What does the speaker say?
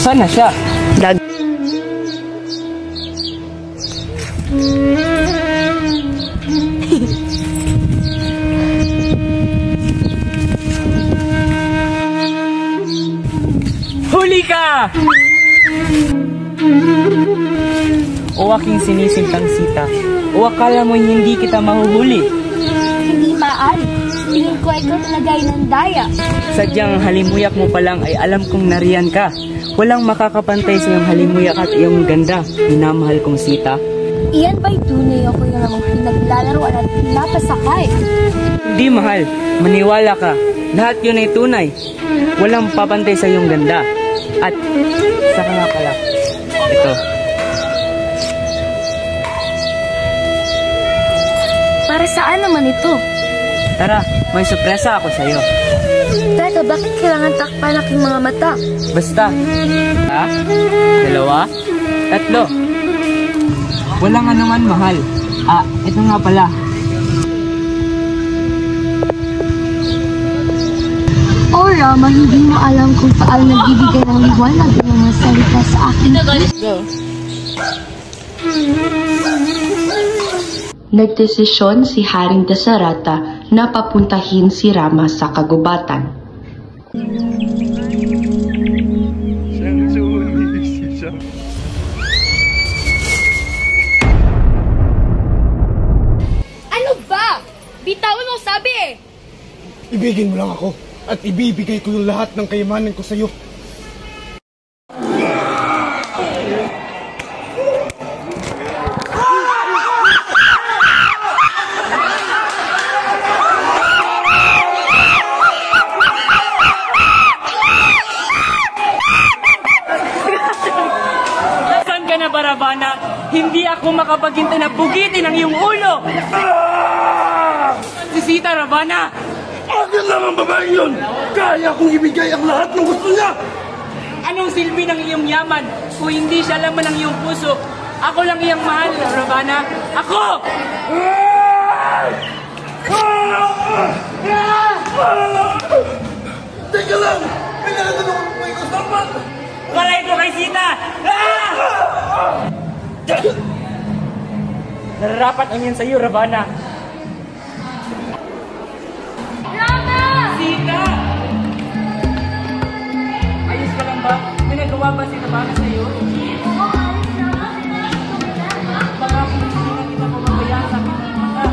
Saan na siya? Huli ka! O aking sinisintang Sita, o akala mo hindi kita mahuhuli? Hindi maaari. Tingin ko ikaw talaga ay nandaya. Sadyang halimuyak mo pa lang ay alam kong nariyan ka. Walang makakapantay sa iyong halimuyak at iyong ganda, minamahal kong Sita. Iyan ba'y tunay ako yung namang pinaglalaroan at pinapasakay? Hindi mahal, maniwala ka. Lahat yun ay tunay. Walang papantay sa iyong ganda. At saka nga pala, ito. Para saan naman ito? Tara, may sorpresa ako sa'yo. Teka, bakit kailangan takpan aking mga mata? Basta. Dalawa, tatlo. Walang anuman mahal. Ito nga pala. O Rama, hindi mo alam kung paano nagbibigay ng liwanag ng mga salita sa akin. Nagdesisyon si Haring Dasarata na papuntahin si Rama sa kagubatan. Ano ba? Bitawan mo sabi eh! Ibigin mo lang ako at ibibigay ko yung lahat ng kayamanan ko sa'yo. Ravana, hindi ako makapaghintay na pugitin ang iyong ulo! Si Sita, Ravana! Akin lang ang babaeng yun! Kaya kong ibigay ang lahat ng gusto niya! Anong silbi ng iyong yaman kung hindi siya laman ng iyong puso? Ako lang iyang mahal, Ravana! Ako! Teka lang! May nalatanong ako may kasama! Walay ko kay Sita! Nararapat ang yan sa'yo, Ravana. Rama! Sita! Ayos ka lang ba? May nagawa ba si Ravana sa'yo? Baka kung hindi na kita pababayaan sa aking mata.